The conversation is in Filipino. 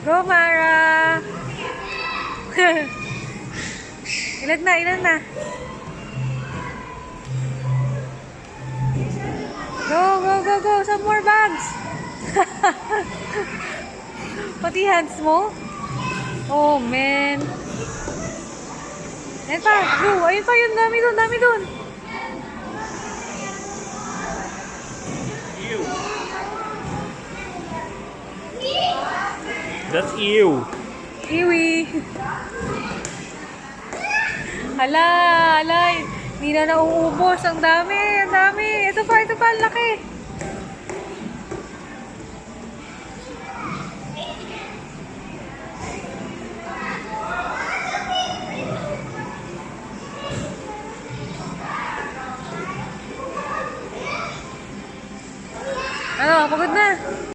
Go, Mara! Ilan na, ilan na? Go, go, go, go! Some more bags! Pati hands mo? Oh, man. Ayun pa, go! Ayun pa yun, dami dun, dami dun! Ew. That's ew. Iwi! Hala, hala! Hindi na nauubos. Ang dami, ang dami! Ito pa, ang laki! Ano, pagod na.